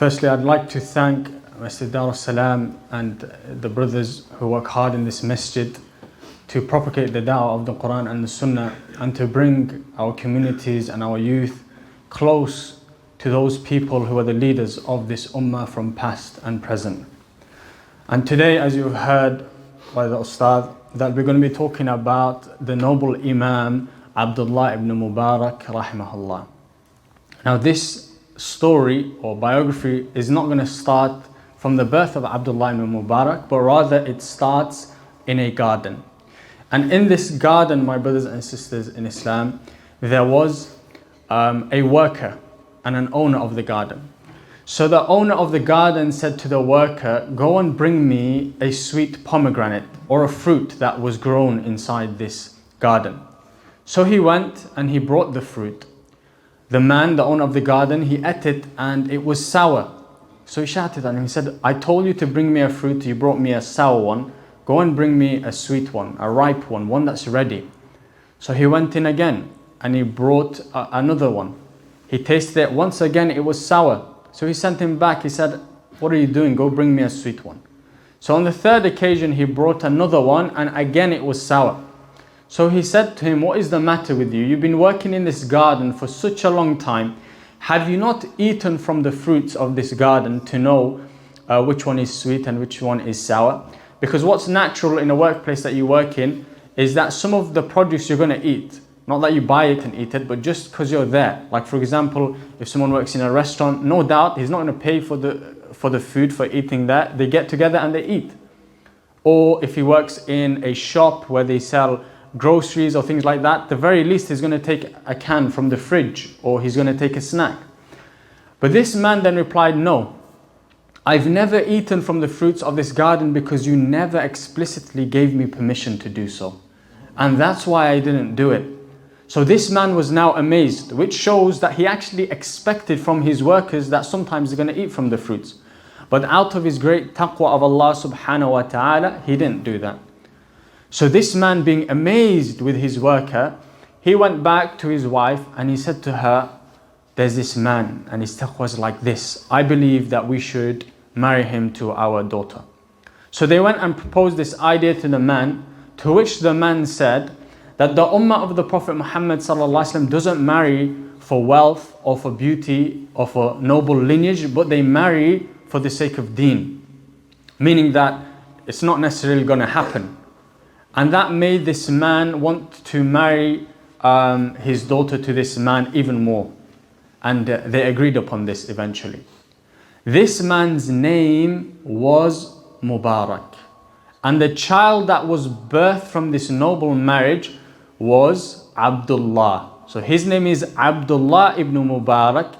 Firstly, I'd like to thank Masjid Salam and the brothers who work hard in this masjid to propagate the da'wah of the Quran and the Sunnah, and to bring our communities and our youth close to those people who are the leaders of this ummah from past and present. And today, as you've heard by the Ustadh, that we're going to be talking about the noble Imam Abdullah Ibn Mubarak rahimahullah. Now this story or biography is not going to start from the birth of Abdullah Ibn Mubarak, but rather it starts in a garden. And in this garden, my brothers and sisters in Islam, there was a worker and an owner of the garden. So the owner of the garden said to the worker, "Go and bring me a sweet pomegranate or a fruit that was grown inside this garden." So he went and he brought the fruit. The man, the owner of the garden, he ate it and it was sour. So he shouted at him, he said, "I told you to bring me a fruit, you brought me a sour one. Go and bring me a sweet one, a ripe one that's ready." So he went in again and he brought another one. He tasted it once again, it was sour. So he sent him back, he said, "What are you doing? Go bring me a sweet one." So on the third occasion he brought another one and again it was sour. So he said to him, "What is the matter with you? You've been working in this garden for such a long time. Have you not eaten from the fruits of this garden to know which one is sweet and which one is sour?" Because what's natural in a workplace that you work in is that some of the produce you're going to eat, not that you buy it and eat it, but just because you're there. Like for example, if someone works in a restaurant, no doubt he's not going to pay for the food, for eating that. They get together and they eat. Or if he works in a shop where they sell groceries or things like that, the very least he's going to take a can from the fridge or he's going to take a snack. But this man then replied, "No, I've never eaten from the fruits of this garden because you never explicitly gave me permission to do so. And that's why I didn't do it." So this man was now amazed, which shows that he actually expected from his workers that sometimes they're going to eat from the fruits. But out of his great taqwa of Allah subhanahu wa ta'ala, he didn't do that. So this man, being amazed with his worker, he went back to his wife and he said to her, "There's this man and his taqwa is like this. I believe that we should marry him to our daughter." So they went and proposed this idea to the man, to which the man said that the ummah of the Prophet Muhammad ﷺ doesn't marry for wealth or for beauty or for noble lineage, but they marry for the sake of deen. Meaning that it's not necessarily going to happen. And that made this man want to marry his daughter to this man even more. And they agreed upon this eventually. This man's name was Mubarak. And the child that was birthed from this noble marriage was Abdullah. So his name is Abdullah Ibn Mubarak,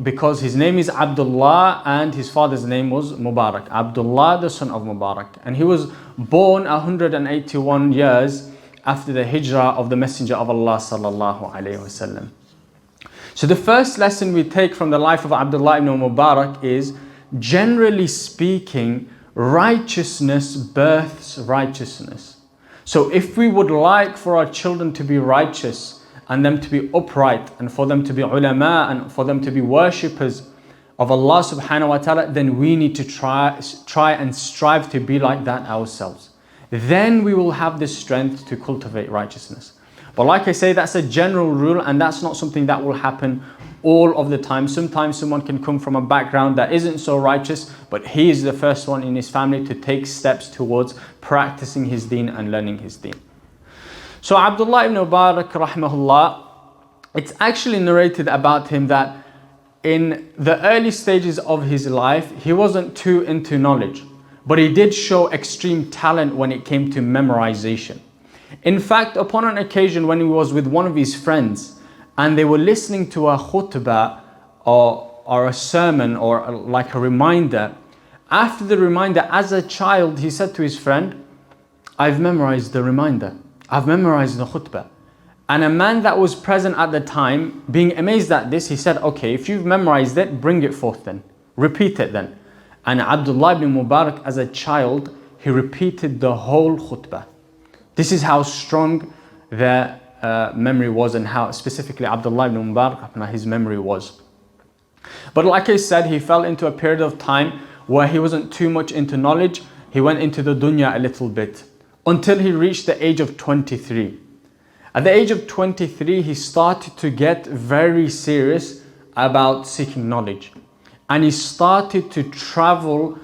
because his name is Abdullah and his father's name was Mubarak. Abdullah, the son of Mubarak. And he was born 181 years after the hijrah of the Messenger of Allah sallallahu alayhi wasallam. So the first lesson we take from the life of Abdullah ibn Mubarak is, generally speaking, righteousness births righteousness. So if we would like for our children to be righteous and them to be upright and for them to be ulama and for them to be worshippers of Allah subhanahu wa ta'ala, then we need to try and strive to be like that ourselves. Then we will have the strength to cultivate righteousness. But like I say, that's a general rule and that's not something that will happen all of the time. Sometimes someone can come from a background that isn't so righteous, but he is the first one in his family to take steps towards practicing his deen and learning his deen. So Abdullah ibn Mubarak rahimahullah, it's actually narrated about him that in the early stages of his life, he wasn't too into knowledge, but he did show extreme talent when it came to memorization. In fact, upon an occasion when he was with one of his friends and they were listening to a khutbah or a sermon or like a reminder, after the reminder, as a child, he said to his friend, "I've memorized the reminder. I've memorized the khutbah." And a man that was present at the time, being amazed at this, he said, "Okay, if you've memorized it, bring it forth then. Repeat it then." And Abdullah ibn Mubarak, as a child, he repeated the whole khutbah. This is how strong their memory was and how specifically Abdullah ibn Mubarak, his memory was. But like I said, he fell into a period of time where he wasn't too much into knowledge. He went into the dunya a little bit until he reached the age of 23. At the age of 23, he started to get very serious about seeking knowledge. And he started to travel.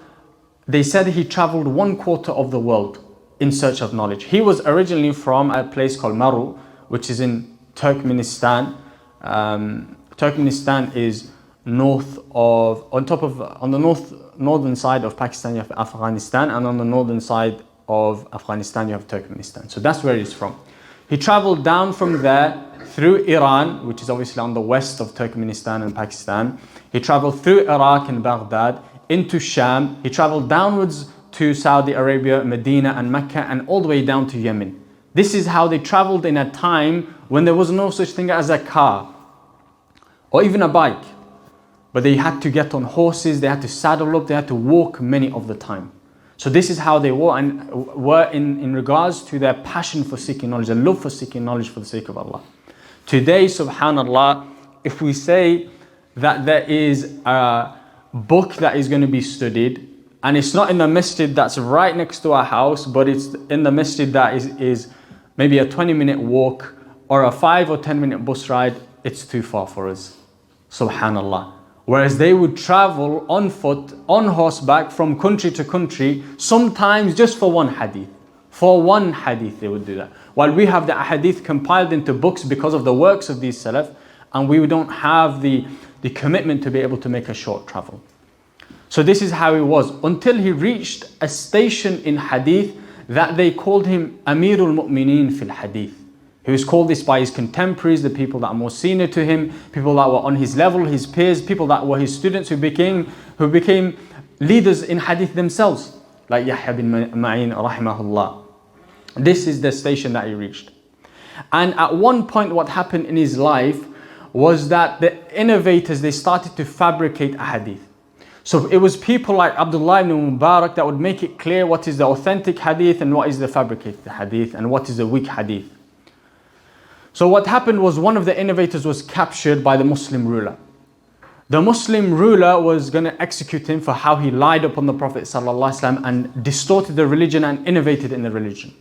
They said he traveled 1/4 of the world in search of knowledge. He was originally from a place called Maru, which is in Turkmenistan. Turkmenistan is on the northern side of Pakistan you have Afghanistan, and on the northern side of Afghanistan you have Turkmenistan. So that's where he's from. He traveled down from there through Iran, which is obviously on the west of Turkmenistan and Pakistan. He traveled through Iraq and Baghdad into Sham. He traveled downwards to Saudi Arabia, Medina and Mecca, and all the way down to Yemen. This is how they traveled in a time when there was no such thing as a car or even a bike. But they had to get on horses, they had to saddle up, they had to walk many of the time. So this is how they were, and were in regards to their passion for seeking knowledge, their love for seeking knowledge for the sake of Allah. Today, subhanallah, if we say that there is a book that is going to be studied, and it's not in the masjid that's right next to our house, but it's in the masjid that is maybe a 20-minute walk or a 5 or 10-minute bus ride, it's too far for us. Subhanallah. Whereas they would travel on foot, on horseback, from country to country, sometimes just for one hadith. For one hadith they would do that. While we have the hadith compiled into books because of the works of these salaf, and we don't have the commitment to be able to make a short travel. So this is how he was, until he reached a station in hadith that they called him Amirul Mu'mineen fil Hadith. He was called this by his contemporaries, the people that are more senior to him, people that were on his level, his peers, people that were his students who became leaders in hadith themselves, like Yahya bin Ma'in rahimahullah. This is the station that he reached. And at one point what happened in his life was that the innovators, they started to fabricate a hadith. So it was people like Abdullah Ibn Mubarak that would make it clear what is the authentic hadith and what is the fabricated hadith and what is the weak hadith. So what happened was one of the innovators was captured by the Muslim ruler. The Muslim ruler was going to execute him for how he lied upon the Prophet ﷺ and distorted the religion and innovated in the religion.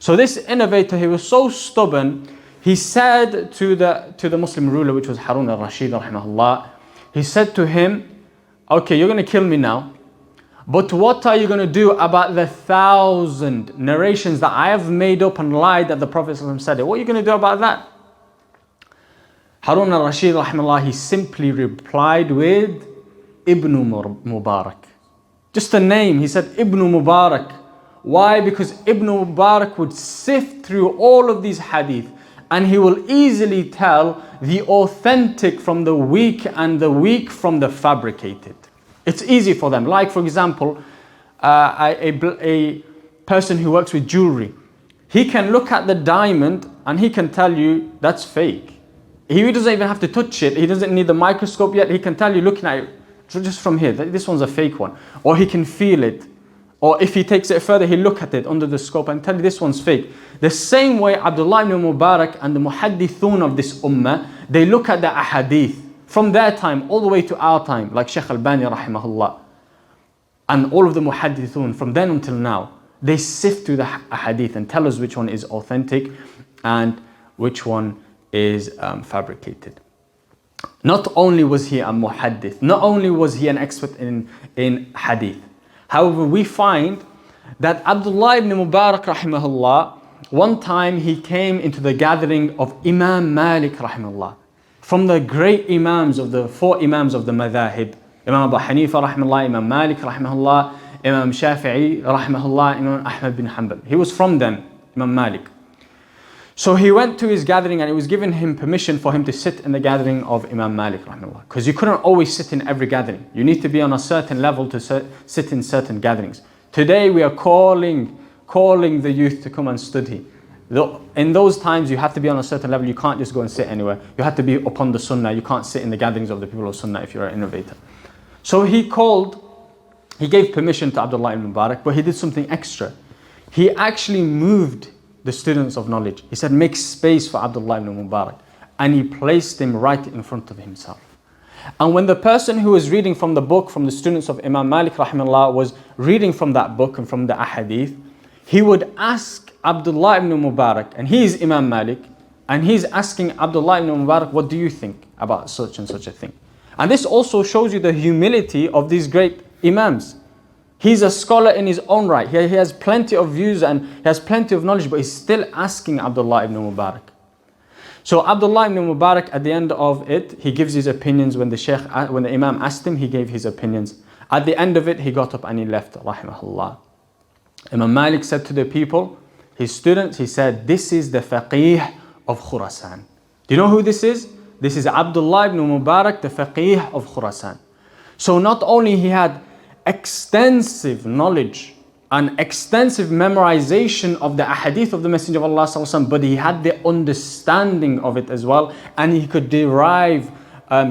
So this innovator, he was so stubborn, he said to the Muslim ruler, which was Harun al-Rashid rahimahullah, he said to him, okay, you're going to kill me now, but what are you going to do about the 1,000 narrations that I have made up and lied that the Prophet ﷺ said it? What are you going to do about that? Harun al-Rashid rahimahullah, he simply replied with Ibn Mubarak. Just a name, he said Ibn Mubarak. Why? Because Ibn Mubarak would sift through all of these hadith and he will easily tell the authentic from the weak and the weak from the fabricated. It's easy for them. Like for example, a person who works with jewelry. He can look at the diamond and he can tell you that's fake. He doesn't even have to touch it. He doesn't need the microscope yet. He can tell you looking at it just from here, this one's a fake one. Or he can feel it. Or if he takes it further, he'll look at it under the scope and tell you this one's fake. The same way Abdullah ibn Mubarak and the muhaddithun of this ummah, they look at the ahadith from their time all the way to our time, like Shaykh al-Bani rahimahullah. And all of the muhaddithun from then until now, they sift through the ahadith and tell us which one is authentic and which one is fabricated. Not only was he a muhaddith, not only was he an expert in hadith. However, we find that Abdullah ibn Mubarak rahimahullah, one time he came into the gathering of Imam Malik rahimahullah, from the great imams of the 4 imams of the madhahib, Imam Abu Hanifa rahimahullah, Imam Malik rahimahullah, Imam Shafi'i rahimahullah, Imam Ahmad bin Hanbal. He was from them, Imam Malik. So he went to his gathering and it was given him permission for him to sit in the gathering of Imam Malik rahimahullah. Because you couldn't always sit in every gathering. You need to be on a certain level to sit in certain gatherings. Today we are calling the youth to come and study. In those times you have to be on a certain level. You can't just go and sit anywhere. You have to be upon the sunnah. You can't sit in the gatherings of the people of sunnah if you're an innovator. So he gave permission to Abdullah ibn Mubarak, but he did something extra. He actually moved the students of knowledge. He said, make space for Abdullah ibn Mubarak. And he placed him right in front of himself. And when the person who was reading from the book, from the students of Imam Malik rahimahullah, was reading from that book and from the ahadith, he would ask Abdullah ibn Mubarak, and he is Imam Malik, and he's asking Abdullah ibn Mubarak, what do you think about such and such a thing? And this also shows you the humility of these great Imams. He's a scholar in his own right. He has plenty of views and he has plenty of knowledge, but he's still asking Abdullah ibn Mubarak. So Abdullah ibn Mubarak, at the end of it, he gives his opinions. When the Imam asked him, he gave his opinions. At the end of it, he got up and he left, rahimahullah. Imam Malik said to the people, his students, he said, this is the faqih of Khurasan. Do you know who this is? This is Abdullah ibn Mubarak, the faqih of Khurasan. So not only he had extensive knowledge and extensive memorization of the ahadith of the Messenger of Allah sallallahu alaihi wasallam, but he had the understanding of it as well, and he could derive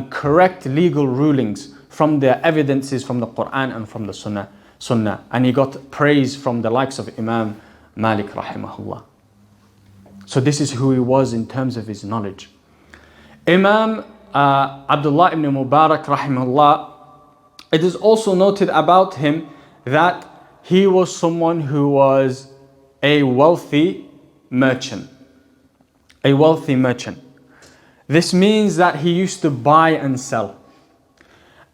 correct legal rulings from the evidences from the Quran and from the Sunnah. And he got praise from the likes of Imam Malik rahimahullah. So this is who he was in terms of his knowledge. Imam Abdullah ibn Mubarak rahimahullah, it is also noted about him that he was someone who was a wealthy merchant. A wealthy merchant. This means that he used to buy and sell.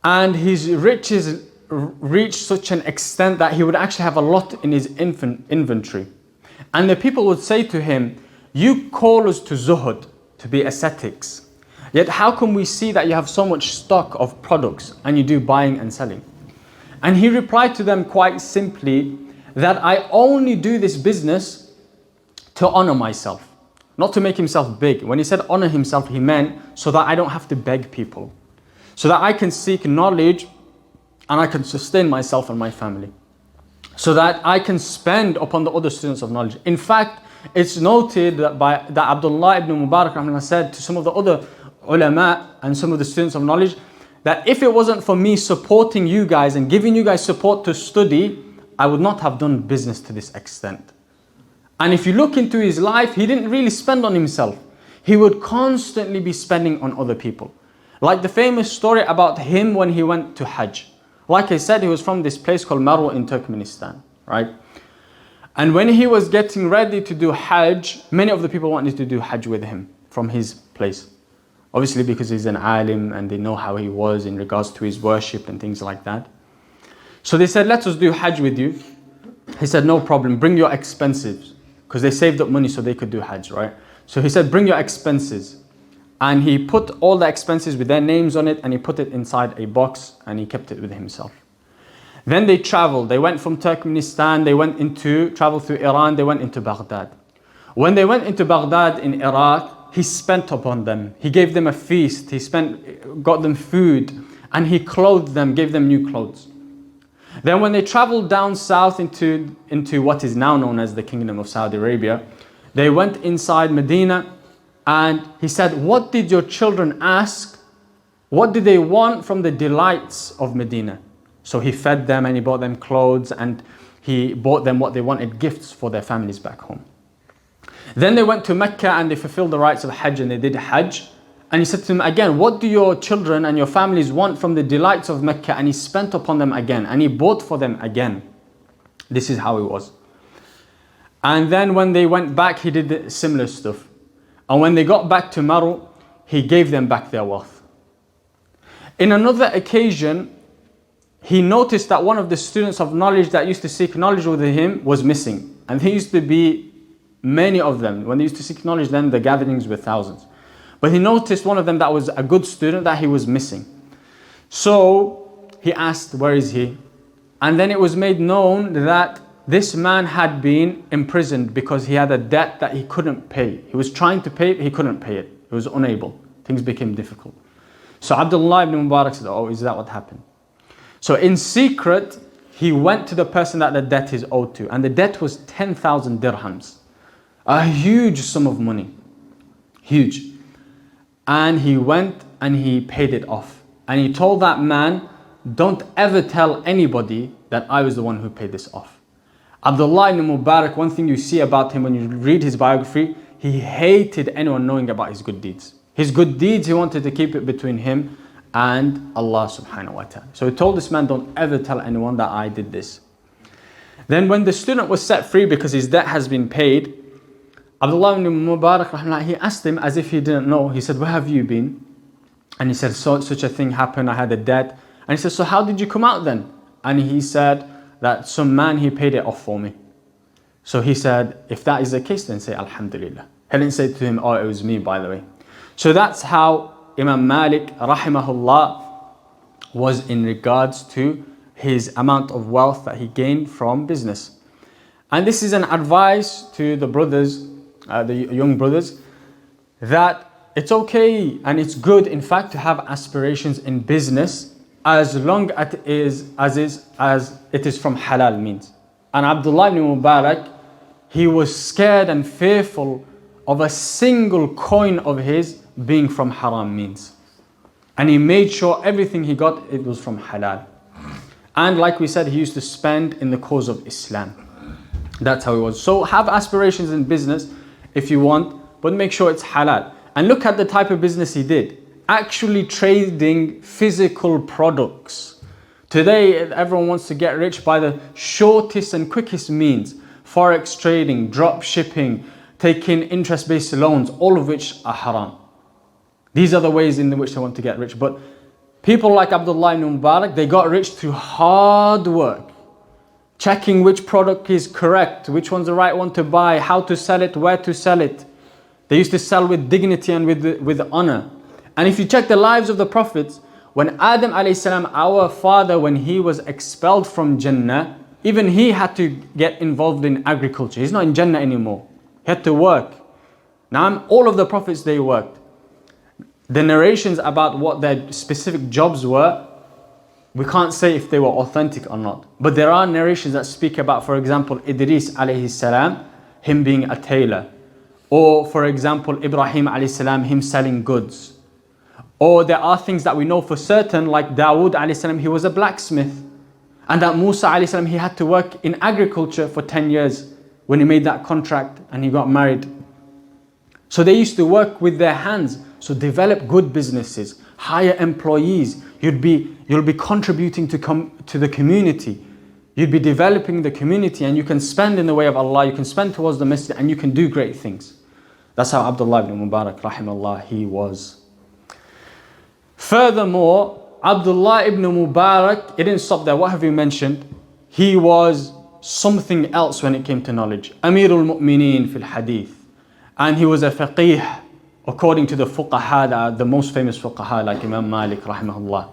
And his riches reached such an extent that he would actually have a lot in his inventory. And the people would say to him, you call us to zuhud, to be ascetics. Yet how can we see that you have so much stock of products and you do buying and selling? And he replied to them quite simply that I only do this business to honor myself, not to make himself big. When he said honor himself, he meant so that I don't have to beg people, so that I can seek knowledge and I can sustain myself and my family, so that I can spend upon the other students of knowledge. In fact, it's noted that Abdullah ibn Mubarak said to some of the other ulama and some of the students of knowledge, that if it wasn't for me supporting you guys and giving you guys support to study, I would not have done business to this extent. And if you look into his life, he didn't really spend on himself. He would constantly be spending on other people. Like the famous story about him when he went to Hajj. Like I said, he was from this place called Marwa in Turkmenistan, right? And when he was getting ready to do Hajj, many of the people wanted to do Hajj with him from his place. Obviously because he's an alim and they know how he was in regards to his worship and things like that. So they said, let us do Hajj with you. He said, no problem, bring your expenses. Because they saved up money so they could do Hajj, right? So he said, bring your expenses. And he put all the expenses with their names on it and he put it inside a box and he kept it with himself. Then they traveled. They went from Turkmenistan, they traveled through Iran, they went into Baghdad. When they went into Baghdad in Iraq, he spent upon them. He gave them a feast. Got them food, and he clothed them, gave them new clothes. Then when they traveled down south into what is now known as the Kingdom of Saudi Arabia, they went inside Medina, and he said, what did your children ask? What did they want from the delights of Medina? So he fed them and he bought them clothes and he bought them what they wanted, gifts for their families back home. Then they went to Mecca and they fulfilled the rites of Hajj and they did Hajj. And he said to them again, what do your children and your families want from the delights of Mecca? And he spent upon them again and he bought for them again. This is how it was. And then when they went back, he did similar stuff. And when they got back to Maru, he gave them back their wealth. In another occasion, he noticed that one of the students of knowledge that used to seek knowledge with him was missing. And there used to be many of them. When they used to seek knowledge, then the gatherings were thousands. But he noticed one of them that was a good student that he was missing. So he asked, where is he? And then it was made known that this man had been imprisoned because he had a debt that he couldn't pay. He was trying to pay it, he couldn't pay it. He was unable. Things became difficult. So Abdullah ibn Mubarak said, oh, is that what happened? So in secret, he went to the person that the debt is owed to. And the debt was 10,000 dirhams. A huge sum of money. Huge. And he went and he paid it off. And he told that man, don't ever tell anybody that I was the one who paid this off. Abdullah ibn Mubarak, one thing you see about him when you read his biography, he hated anyone knowing about his good deeds. His good deeds, he wanted to keep it between him and Allah subhanahu wa ta'ala. So he told this man, don't ever tell anyone that I did this. Then when the student was set free because his debt has been paid, Abdullah ibn Mubarak, he asked him as if he didn't know. He said, where have you been? And he said, such a thing happened, I had a debt. And he said, so how did you come out then? And he said that some man, he paid it off for me. So he said, if that is the case, then say Alhamdulillah. He didn't say to him, oh, it was me, by the way. So that's how Imam Malik, rahimahullah, was in regards to his amount of wealth that he gained from business. And this is an advice to the brothers, the young brothers, that it's okay and it's good, in fact, to have aspirations in business as long as it is from halal means. And Abdullah ibn Mubarak, he was scared and fearful of a single coin of his being from haram means. And he made sure everything he got, it was from halal. And like we said, he used to spend in the cause of Islam. That's how he was. So have aspirations in business if you want, but make sure it's halal. And look at the type of business he did. Actually trading physical products. Today, everyone wants to get rich by the shortest and quickest means. Forex trading, drop shipping, taking interest-based loans, all of which are haram. These are the ways in which they want to get rich. But people like Abdullah ibn Mubarak, they got rich through hard work. Checking which product is correct, which one's the right one to buy, how to sell it, where to sell it. They used to sell with dignity and with honor. And if you check the lives of the prophets, when Adam alayhi salam, our father, when he was expelled from Jannah, even he had to get involved in agriculture. He's not in Jannah anymore. He had to work. Now, all of the prophets, they worked. The narrations about what their specific jobs were, we can't say if they were authentic or not. But there are narrations that speak about, for example, Idris alayhi salam, him being a tailor. Or, for example, Ibrahim alayhi salam, him selling goods. Or there are things that we know for certain, like Dawood alayhi salam, he was a blacksmith. And that Musa alayhi salam, he had to work in agriculture for 10 years when he made that contract and he got married. So they used to work with their hands. So develop good businesses, hire employees. You'll be contributing to the community. You'd be developing the community, and you can spend in the way of Allah, you can spend towards the masjid, and you can do great things. That's how Abdullah ibn Mubarak, rahimahullah, he was. Furthermore, Abdullah ibn Mubarak, it didn't stop there. What have you mentioned? He was something else when it came to knowledge. Amirul Mu'mineen fil Hadith. And he was a faqih, according to the fuqaha, the most famous fuqaha like Imam Malik, rahimahullah.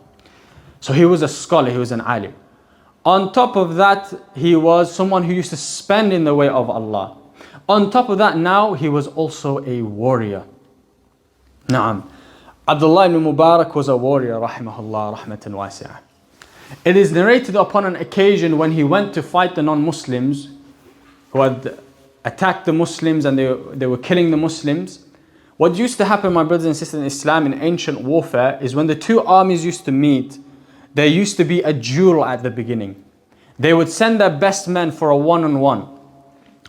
So he was a scholar, he was an alim. On top of that, he was someone who used to spend in the way of Allah. On top of that, now he was also a warrior. Naam. Abdullah ibn Mubarak was a warrior, rahimahullah, rahmatan wasi'ah. It is narrated upon an occasion when he went to fight the non-Muslims who had attacked the Muslims and they were killing the Muslims. What used to happen, my brothers and sisters in Islam, in ancient warfare, is when the two armies used to meet, there used to be a duel at the beginning. They would send their best men for a 1-on-1,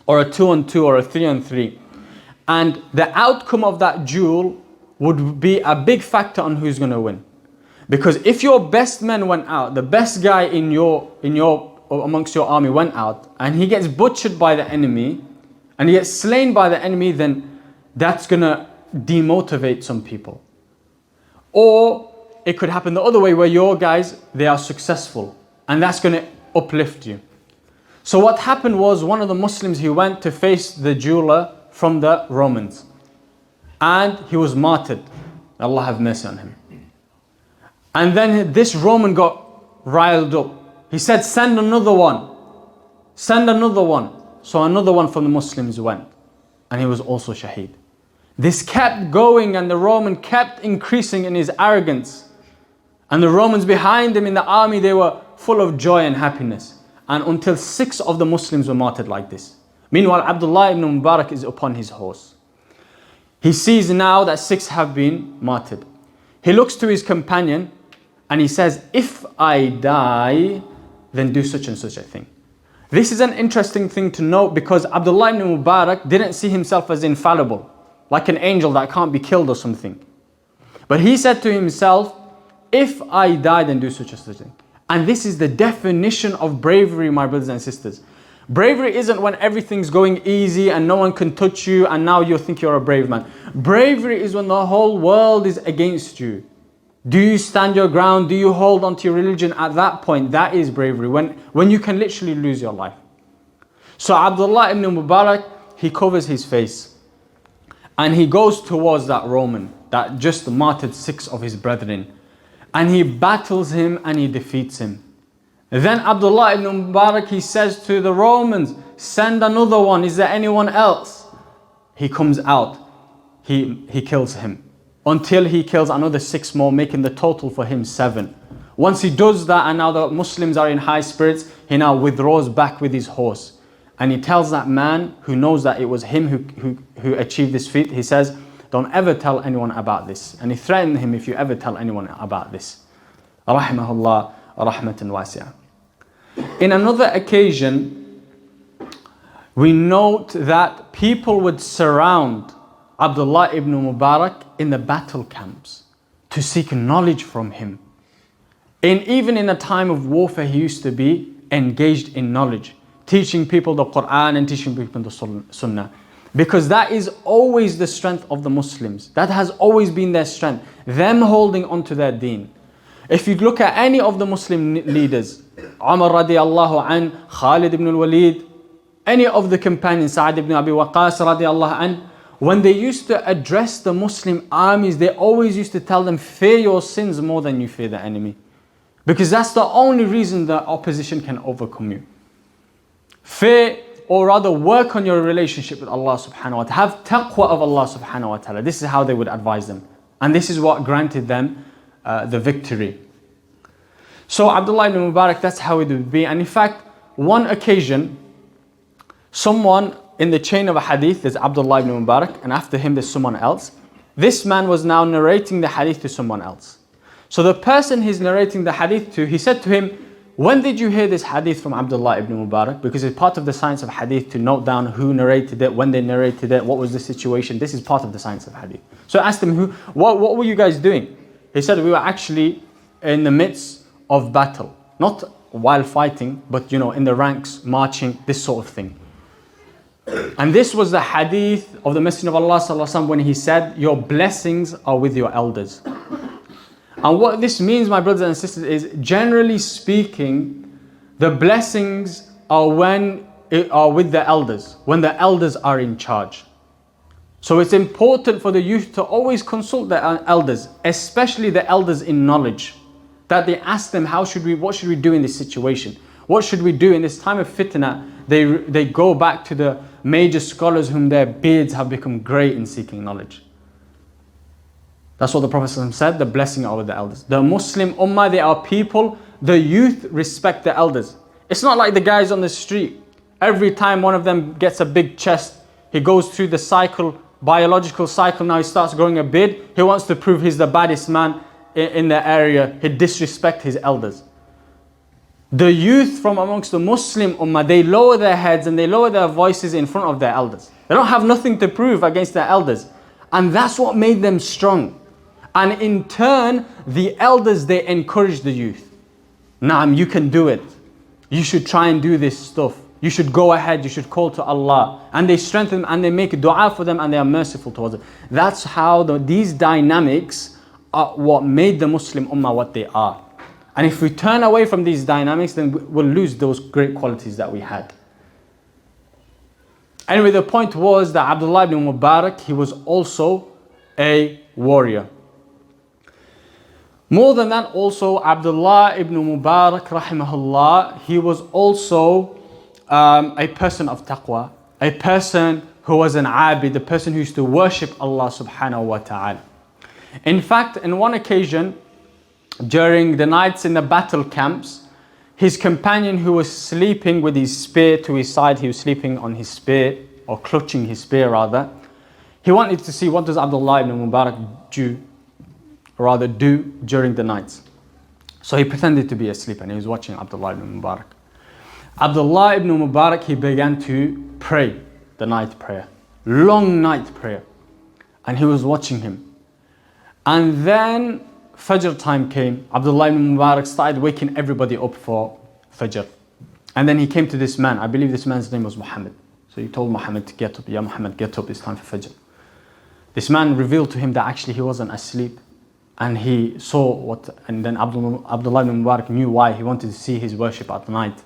or a 2-on-2, or a 3-on-3. And the outcome of that duel would be a big factor on who's going to win. Because if your best men went out, the best guy amongst your army went out, and he gets butchered by the enemy, and he gets slain by the enemy, then that's going to demotivate some people. Or it could happen the other way, where your guys, they are successful, and that's going to uplift you. So what happened was, one of the Muslims, he went to face the jeweler from the Romans, and he was martyred. Allah have mercy on him. And then this Roman got riled up. He said, send another one. Send another one. So another one from the Muslims went, and he was also shaheed. This kept going, and the Roman kept increasing in his arrogance. And the Romans behind him in the army, they were full of joy and happiness. And until 6 of the Muslims were martyred like this. Meanwhile, Abdullah ibn Mubarak is upon his horse. He sees now that 6 have been martyred. He looks to his companion and he says, if I die, then do such and such a thing. This is an interesting thing to note, because Abdullah ibn Mubarak didn't see himself as infallible, like an angel that can't be killed or something. But he said to himself, if I die, then do such a thing. And this is the definition of bravery, my brothers and sisters. Bravery isn't when everything's going easy and no one can touch you and now you think you're a brave man. Bravery is when the whole world is against you. Do you stand your ground? Do you hold on to your religion? At that point, that is bravery, when you can literally lose your life. So Abdullah ibn Mubarak, he covers his face and he goes towards that Roman that just martyred 6 of his brethren, and he battles him and he defeats him. Then Abdullah ibn Mubarak, he says to the Romans, send another one, is there anyone else? He comes out, he kills him, until he kills another 6 more, making the total for him 7. Once he does that and now the Muslims are in high spirits, he now withdraws back with his horse. And he tells that man who knows that it was him who achieved this feat, he says, don't ever tell anyone about this. And he threatened him, if you ever tell anyone about this. Rahimahullah rahmatan wasi'ah. In another occasion, we note that people would surround Abdullah ibn Mubarak in the battle camps to seek knowledge from him. Even in a time of warfare, he used to be engaged in knowledge, teaching people the Quran and teaching people the Sunnah. Because that is always the strength of the Muslims. That has always been their strength. Them holding on to their deen. If you look at any of the Muslim leaders, Umar radiallahu an, Khalid ibn al-Walid, any of the companions, Sa'ad ibn Abi Waqqas radiallahu an, when they used to address the Muslim armies, they always used to tell them, fear your sins more than you fear the enemy. Because that's the only reason the opposition can overcome you. Fear, or rather work on your relationship with Allah subhanahu wa ta'ala. Have taqwa of Allah subhanahu wa ta'ala. This is how they would advise them. And this is what granted them the victory. So Abdullah ibn Mubarak, that's how it would be. And in fact, one occasion, someone in the chain of a hadith, there's Abdullah ibn Mubarak, and after him there's someone else. This man was now narrating the hadith to someone else. So the person he's narrating the hadith to, he said to him, when did you hear this hadith from Abdullah ibn Mubarak? Because it's part of the science of hadith to note down who narrated it, when they narrated it, what was the situation. This is part of the science of hadith. So I asked him, what were you guys doing? He said, we were actually in the midst of battle. Not while fighting, but in the ranks, marching, this sort of thing. And this was the hadith of the Messenger of Allah sallallahu alaihi wasallam when he said, your blessings are with your elders. And what this means, my brothers and sisters, is generally speaking, the blessings are with the elders, when the elders are in charge. So it's important for the youth to always consult their elders, especially the elders in knowledge, that they ask them, what should we do in this situation? What should we do in this time of fitna? They go back to the major scholars whom their beards have become great in seeking knowledge. That's what the Prophet said, the blessing are with the elders. The Muslim Ummah, they are people, the youth respect the elders. It's not like the guys on the street. Every time one of them gets a big chest, he goes through the cycle, biological cycle, now he starts growing a beard. He wants to prove he's the baddest man in the area. He disrespects his elders. The youth from amongst the Muslim Ummah, they lower their heads and they lower their voices in front of their elders. They don't have nothing to prove against their elders. And that's what made them strong. And in turn, the elders, they encourage the youth. Naam, you can do it. You should try and do this stuff. You should go ahead, you should call to Allah. And they strengthen them and they make dua for them and they are merciful towards them. That's how these dynamics are what made the Muslim Ummah what they are. And if we turn away from these dynamics, then we'll lose those great qualities that we had. Anyway, the point was that Abdullah ibn Mubarak, he was also a warrior. More than that, also Abdullah ibn Mubarak rahimahullah, he was also a person of taqwa, a person who was an abid, a person who used to worship Allah subhanahu wa ta'ala. In fact, in one occasion, during the nights in the battle camps, his companion who was sleeping with his spear to his side, he was sleeping on his spear, or clutching his spear rather, he wanted to see what does Abdullah ibn Mubarak do during the nights. So he pretended to be asleep and he was watching Abdullah ibn Mubarak. Abdullah ibn Mubarak, he began to pray the night prayer, long night prayer, and he was watching him. And then Fajr time came, Abdullah ibn Mubarak started waking everybody up for Fajr. And then he came to this man. I believe this man's name was Muhammad. So he told Muhammad to get up. Ya Muhammad, get up, it's time for Fajr. This man revealed to him that actually he wasn't asleep. And he saw what, and then Abdullah ibn Mubarak knew why. He wanted to see his worship at night.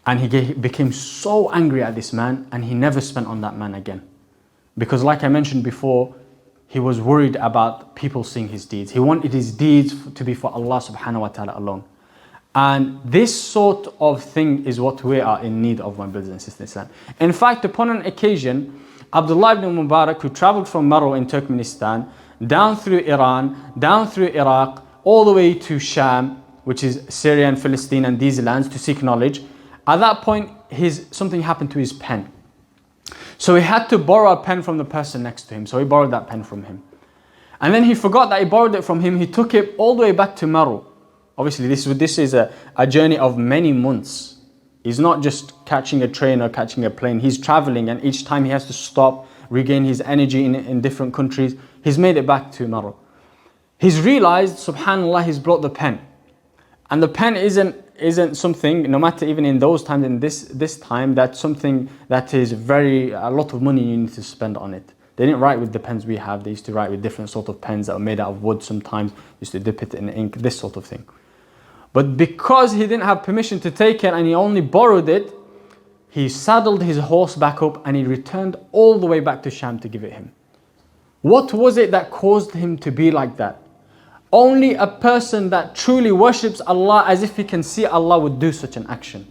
And he became so angry at this man, and he never spent on that man again. Because like I mentioned before, he was worried about people seeing his deeds. He wanted his deeds to be for Allah subhanahu wa ta'ala alone. And this sort of thing is what we are in need of, my brothers and sisters in Islam. In fact, upon an occasion, Abdullah ibn Mubarak, who traveled from Marwa in Turkmenistan, down through Iran, down through Iraq, all the way to Sham, which is Syria and Palestine and these lands, to seek knowledge. At that point, something happened to his pen. So he had to borrow a pen from the person next to him. So he borrowed that pen from him. And then he forgot that he borrowed it from him. He took it all the way back to Marwa. Obviously, this is a journey of many months. He's not just catching a train or catching a plane. He's traveling, and each time he has to stop, regain his energy in different countries. He's made it back to Marwa. He's realized, subhanAllah, he's brought the pen. And the pen isn't something, no matter even in those times, in this time, that's something that is a lot of money you need to spend on it. They didn't write with the pens we have. They used to write with different sort of pens that were made out of wood sometimes. Used to dip it in ink, this sort of thing. But because he didn't have permission to take it and he only borrowed it, he saddled his horse back up and he returned all the way back to Sham to give it him. What was it that caused him to be like that? Only a person that truly worships Allah as if he can see Allah would do such an action.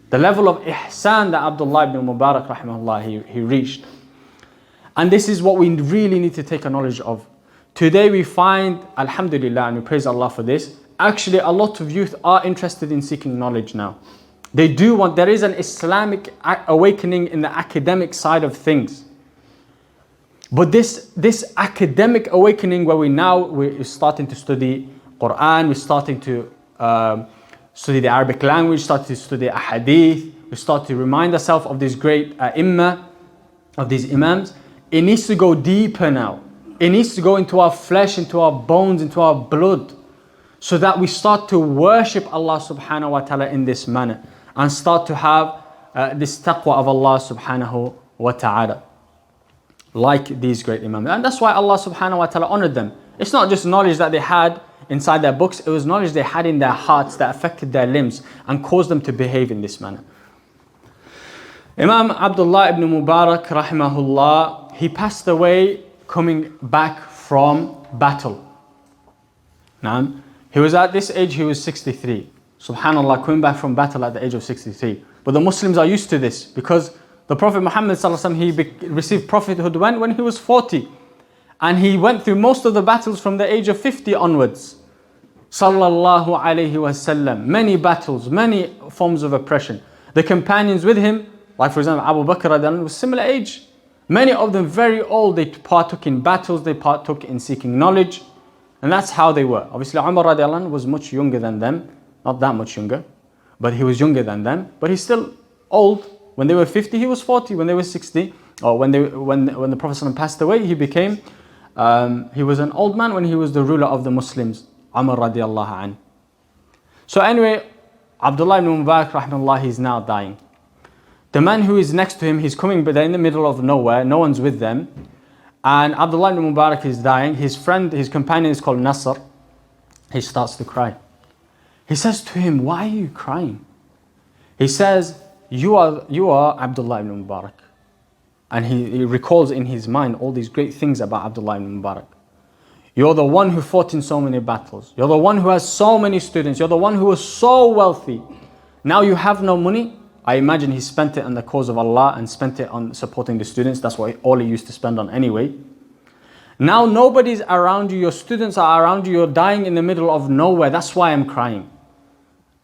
The level of ihsan that Abdullah ibn Mubarak rahimahullah he reached. And this is what we really need to take a knowledge of. Today we find, alhamdulillah, and we praise Allah for this, actually a lot of youth are interested in seeking knowledge now. They do want, there is an Islamic awakening in the academic side of things. But this academic awakening where we're starting to study Quran, we're starting to study the Arabic language, starting to study Hadith, we start to remind ourselves of these great of these Imams. It needs to go deeper now. It needs to go into our flesh, into our bones, into our blood, so that we start to worship Allah subhanahu wa ta'ala in this manner and start to have this taqwa of Allah subhanahu wa ta'ala, like these great Imams. And that's why Allah subhanahu wa ta'ala honored them. It's not just knowledge that they had inside their books, it was knowledge they had in their hearts that affected their limbs and caused them to behave in this manner. Imam Abdullah Ibn Mubarak rahimahullah, he passed away coming back from battle. Now, he was at this age, he was 63. Subhanallah, coming back from battle at the age of 63. But the Muslims are used to this because the Prophet Muhammad sallallahu alaihi wasallam, he received prophethood when he was 40. And he went through most of the battles from the age of 50 onwards. Sallallahu alaihi wasallam. Many battles, many forms of oppression. The companions with him, like for example Abu Bakr was similar age. Many of them very old. They partook in battles, they partook in seeking knowledge. And that's how they were. Obviously Umar radiallahu anhu was much younger than them. Not that much younger, but he was younger than them. But he's still old. When they were 50, he was 40. When they were 60, or when the Prophet ﷺ passed away, he became, he was an old man when he was the ruler of the Muslims, Umar radiallahu anhu. So anyway, Abdullah ibn Mubarak rahimahullah, he's now dying. The man who is next to him, he's coming, but they're in the middle of nowhere, no one's with them. And Abdullah ibn Mubarak is dying. His friend, his companion is called Nasr. He starts to cry. He says to him, why are you crying? He says, you are Abdullah ibn Mubarak. And he recalls in his mind all these great things about Abdullah ibn Mubarak. You're the one who fought in so many battles. You're the one who has so many students. You're the one who was so wealthy. Now you have no money. I imagine he spent it on the cause of Allah and spent it on supporting the students. That's what all he used to spend on anyway. Now nobody's around you. Your students are around you. You're dying in the middle of nowhere. That's why I'm crying.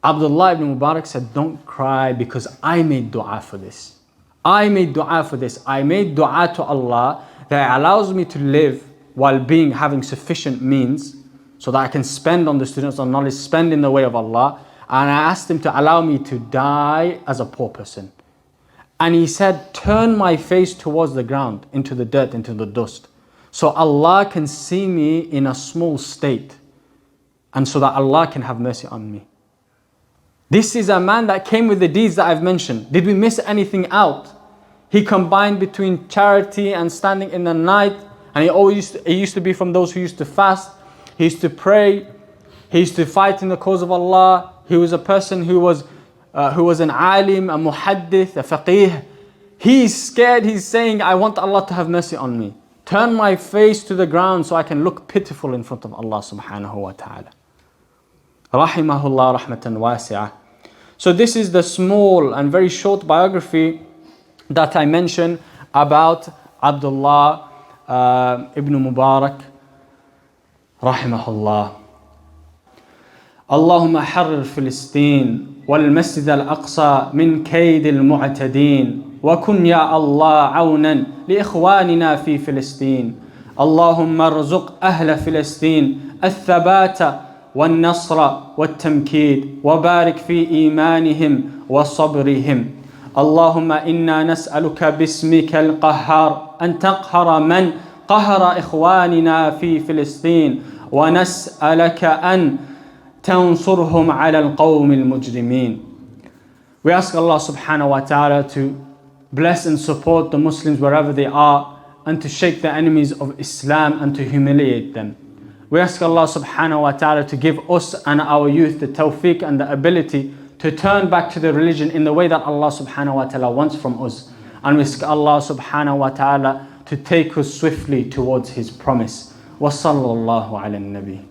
Abdullah ibn Mubarak said, don't cry because I made dua for this. I made dua for this. I made dua to Allah that allows me to live while having sufficient means so that I can spend on the students on knowledge, spend in the way of Allah. And I asked him to allow me to die as a poor person. And he said, turn my face towards the ground, into the dirt, into the dust, so Allah can see me in a small state. and so that Allah can have mercy on me. This is a man that came with the deeds that I've mentioned. Did we miss anything out? He combined between charity and standing in the night, and he used to be from those who used to fast. He used to pray. He used to fight in the cause of Allah. He was a person who was an alim, a muhaddith, a faqih. He's scared. He's saying, I want Allah to have mercy on me. Turn my face to the ground so I can look pitiful in front of Allah subhanahu wa ta'ala. Rahimahullah rahmatan wasi'ah. So this is the small and very short biography that I mentioned about Abdullah Ibn Mubarak rahimahullah. اللهم حرر فلسطين والمسجد الأقصى من كيد المعتدين وكن يا الله عونا لإخواننا في فلسطين. اللهم ارزق أهل فلسطين الثبات والنصر والتمكيد وبارك في إيمانهم وصبرهم. اللهم إنا نسألك باسمك القهار أن تقهر من قهر إخواننا في فلسطين ونسألك أن تنصرهم على القوم المجرمين. We ask Allah subhanahu wa ta'ala to bless and support the Muslims wherever they are, and to shake the enemies of Islam and to humiliate them. We ask Allah subhanahu wa ta'ala to give us and our youth the tawfiq and the ability to turn back to the religion in the way that Allah subhanahu wa ta'ala wants from us. And we ask Allah subhanahu wa ta'ala to take us swiftly towards His promise. Wa sallallahu ala nabi.